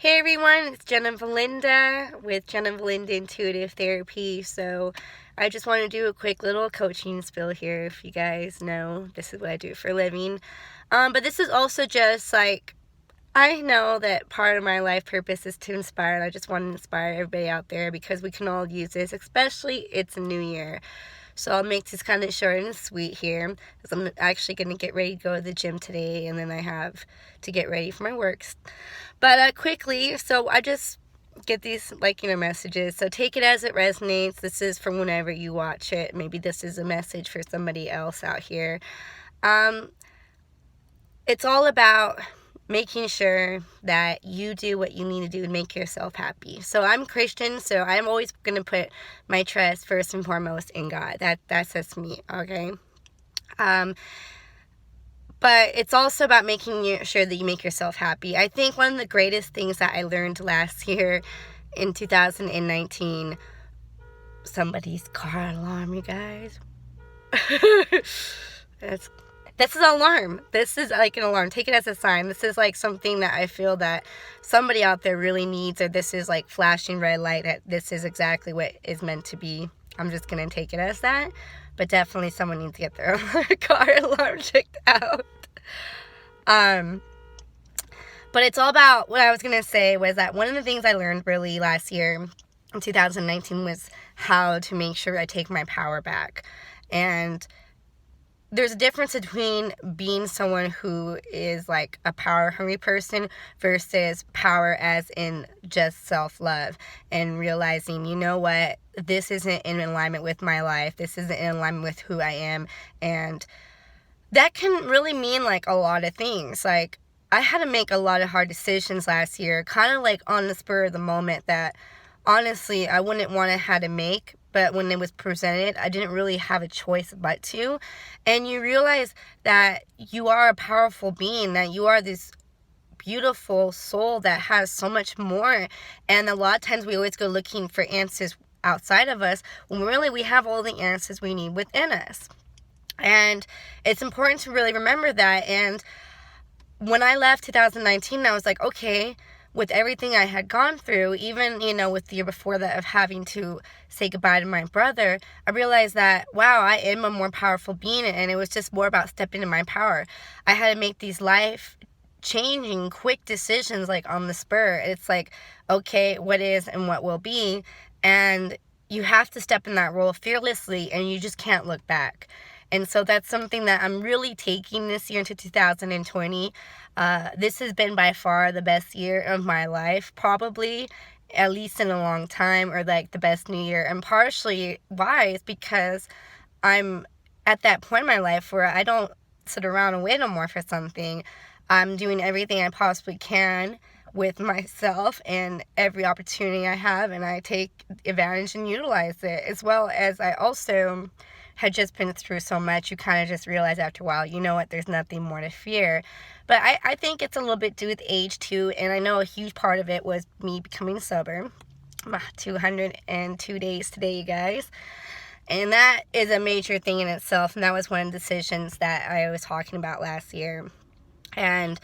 Hey everyone, it's Jenna Valinda with Jenna Valinda Intuitive Therapy. So I just want to do a quick little coaching spiel here. If you guys know, this is what I do for a living. But this is also just like, I know that part of my life purpose is to inspire, and I just want to inspire everybody out there because we can all use this, especially it's a new year. So I'll make this kind of short and sweet here because I'm actually going to get ready to go to the gym today, and then I have to get ready for my works. But quickly, so I just get these messages. So take it as it resonates. This is from whenever you watch it. Maybe this is a message for somebody else out here. It's all about making sure that you do what you need to do to make yourself happy. So I'm Christian, so I'm always going to put my trust first and foremost in God. That's just me, okay? But it's also about making sure that you make yourself happy. I think one of the greatest things that I learned last year in 2019, somebody's car alarm, you guys. This is an alarm. This is like an alarm. Take it as a sign. This is like something that I feel that somebody out there really needs, or this is like flashing red light that this is exactly what is meant to be. I'm just going to take it as that. But definitely someone needs to get their car alarm checked out. But it's all about, what I was going to say was that one of the things I learned really last year in 2019 was how to make sure I take my power back. And there's a difference between being someone who is like a power hungry person versus power as in just self-love, and realizing, you know what, this isn't in alignment with my life. This isn't in alignment with who I am. And that can really mean like a lot of things. Like, I had to make a lot of hard decisions last year, kind of like on the spur of the moment, that honestly I wouldn't want to have to make, but when it was presented, I didn't really have a choice but to. And you realize that you are a powerful being, that you are this beautiful soul that has so much more. And a lot of times we always go looking for answers outside of us, when really we have all the answers we need within us. And it's important to really remember that. And when I left 2019, I was like, okay, with everything I had gone through, even, with the year before that of having to say goodbye to my brother, I realized that, wow, I am a more powerful being, and it was just more about stepping in my power. I had to make these life-changing, quick decisions, like on the spur. It's like, okay, what is and what will be, and you have to step in that role fearlessly, and you just can't look back. And so that's something that I'm really taking this year into 2020. This has been by far the best year of my life, probably, at least in a long time, or like the best new year. And partially why is because I'm at that point in my life where I don't sit around and wait no more for something. I'm doing everything I possibly can with myself and every opportunity I have, and I take advantage and utilize it, as well as I also had just been through so much. You kind of just realize after a while, you know what, there's nothing more to fear. But I think it's a little bit due with age too, and I know a huge part of it was me becoming sober. 202 days today, you guys. And that is a major thing in itself, and that was one of the decisions that I was talking about last year. And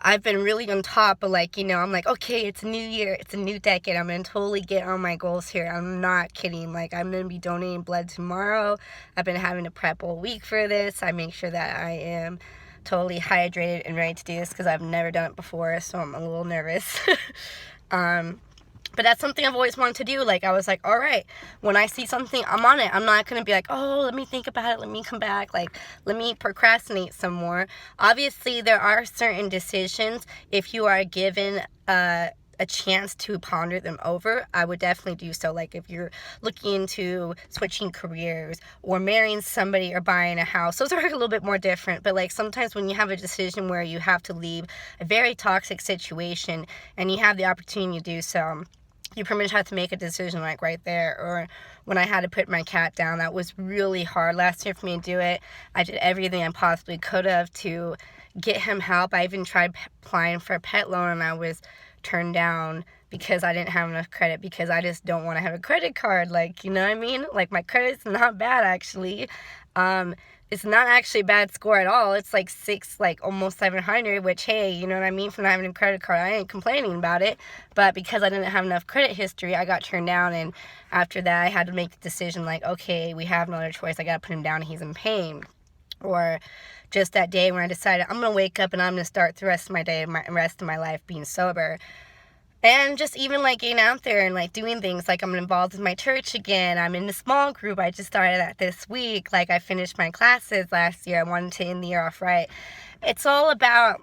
I've been really on top of I'm like, okay, it's a new year, it's a new decade, I'm going to totally get on my goals here. I'm not kidding. Like, I'm going to be donating blood tomorrow. I've been having to prep all week for this. I make sure that I am totally hydrated and ready to do this because I've never done it before, so I'm a little nervous. But that's something I've always wanted to do. Like, I was like, all right, when I see something, I'm on it. I'm not going to be like, oh, let me think about it. Let me come back. Like, let me procrastinate some more. Obviously, there are certain decisions, if you are given a chance to ponder them over, I would definitely do so. Like, if you're looking into switching careers or marrying somebody or buying a house, those are a little bit more different. But like, sometimes when you have a decision where you have to leave a very toxic situation and you have the opportunity to do so, you pretty much have to make a decision like right there. Or when I had to put my cat down, that was really hard last year for me to do it. I did everything I possibly could have to get him help. I even tried applying for a pet loan, and I was turned down because I didn't have enough credit, because I just don't want to have a credit card. Like, you know what I mean? Like, my credit's not bad, actually. it's not actually a bad score at all. It's like almost 700, which, hey, you know what I mean? From not having a credit card, I ain't complaining about it. But because I didn't have enough credit history, I got turned down. And after that, I had to make the decision, like, okay, we have no other choice. I got to put him down. He's in pain. Or just that day when I decided I'm going to wake up and I'm going to start the rest of my day, rest of my life being sober. And just even, like, getting out there and, like, doing things. Like, I'm involved with my church again. I'm in a small group. I just started that this week. Like, I finished my classes last year. I wanted to end the year off right. It's all about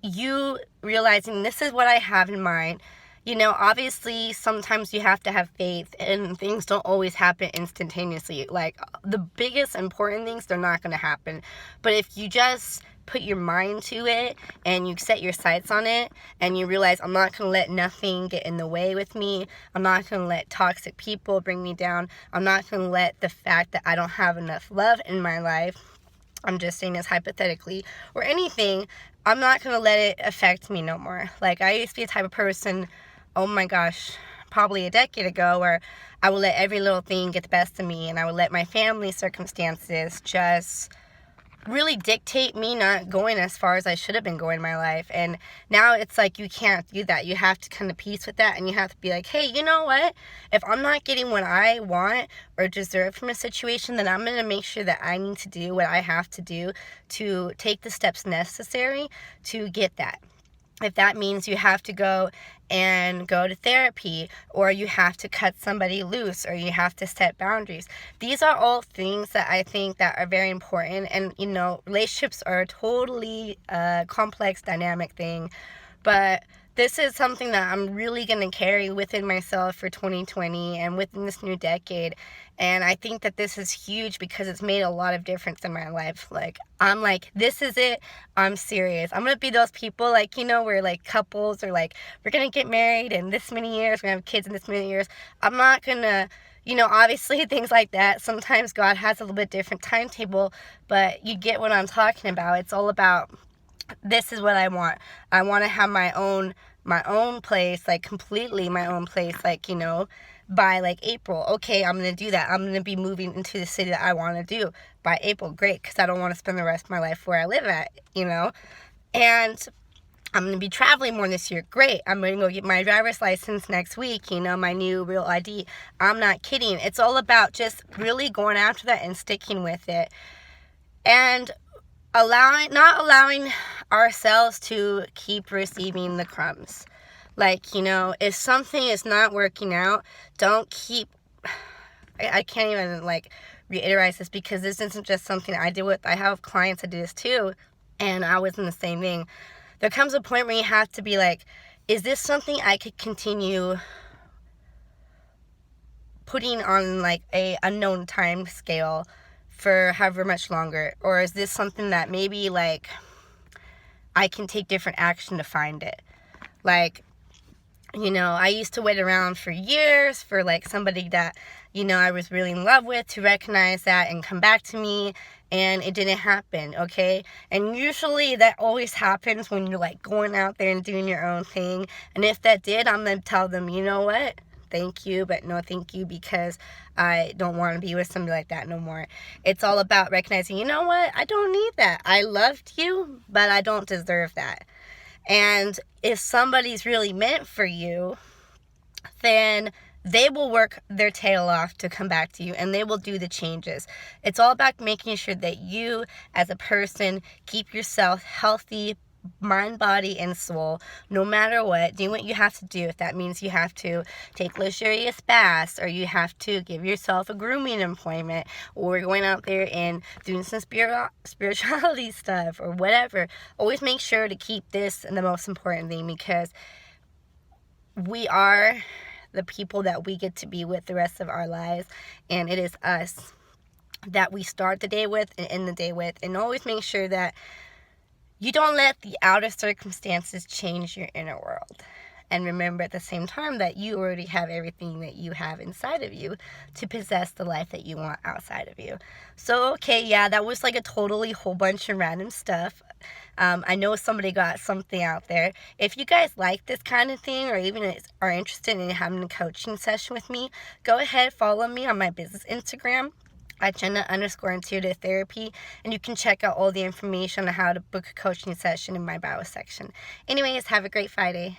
you realizing this is what I have in mind. You know, obviously, sometimes you have to have faith, and things don't always happen instantaneously. Like, the biggest important things, they're not going to happen. But if you just put your mind to it and you set your sights on it and you realize I'm not going to let nothing get in the way with me, I'm not going to let toxic people bring me down, I'm not going to let the fact that I don't have enough love in my life, I'm just saying this hypothetically, or anything, I'm not going to let it affect me no more. Like, I used to be the type of person, oh my gosh, probably a decade ago, where I would let every little thing get the best of me, and I would let my family circumstances just really dictate me not going as far as I should have been going in my life. And now it's like you can't do that. You have to come to peace with that, and you have to be like, hey, you know what? If I'm not getting what I want or deserve from a situation, then I'm going to make sure that I need to do what I have to do to take the steps necessary to get that. If that means you have to go to therapy, or you have to cut somebody loose, or you have to set boundaries. These are all things that I think that are very important. And, you know, relationships are a totally complex, dynamic thing. But this is something that I'm really going to carry within myself for 2020 and within this new decade. And I think that this is huge because it's made a lot of difference in my life. Like, I'm like, this is it. I'm serious. I'm going to be those people, like, you know, where, like, couples are like, we're going to get married in this many years. We're going to have kids in this many years. I'm not going to, you know, obviously things like that. Sometimes God has a little bit different timetable, but you get what I'm talking about. It's all about, this is what I want. I want to have my own place, like completely my own place, like, you know, by like April. Okay, I'm going to do that. I'm going to be moving into the city that I want to do by April. Great, because I don't want to spend the rest of my life where I live at, you know. And I'm going to be traveling more this year. Great. I'm going to go get my driver's license next week, you know, my new real ID. I'm not kidding. It's all about just really going after that and sticking with it. And not allowing ourselves to keep receiving the crumbs. Like, you know, if something is not working out, don't keep, I can't even, like, reiterate this, because this isn't just something I deal with. I have clients that do this too, and I was in the same thing. There comes a point where you have to be like, is this something I could continue putting on, like, a unknown time scale for however much longer? Or is this something that maybe, like, I can take different action to find it? Like, you know, I used to wait around for years for, like, somebody that, you know, I was really in love with to recognize that and come back to me, and it didn't happen, okay? And usually that always happens when you're, like, going out there and doing your own thing. And if that did, I'm going to tell them, you know what? Thank you, but no thank you, because I don't want to be with somebody like that no more. It's all about recognizing, you know what? I don't need that. I loved you, but I don't deserve that. And if somebody's really meant for you, then they will work their tail off to come back to you, and they will do the changes. It's all about making sure that you, as a person, keep yourself healthy, mind, body, and soul, no matter what. Do what you have to do. If that means you have to take luxurious baths, or you have to give yourself a grooming appointment, or going out there and doing some spirituality stuff, or whatever. Always make sure to keep this the most important thing, because we are the people that we get to be with the rest of our lives, and it is us that we start the day with and end the day with. And always make sure that you don't let the outer circumstances change your inner world. And remember at the same time that you already have everything that you have inside of you to possess the life that you want outside of you. So, okay, yeah, that was like a totally whole bunch of random stuff. I know somebody got something out there. If you guys like this kind of thing, or even are interested in having a coaching session with me, go ahead, follow me on my business Instagram. at Jenna_intuitive therapy, and you can check out all the information on how to book a coaching session in my bio section. Anyways, have a great Friday.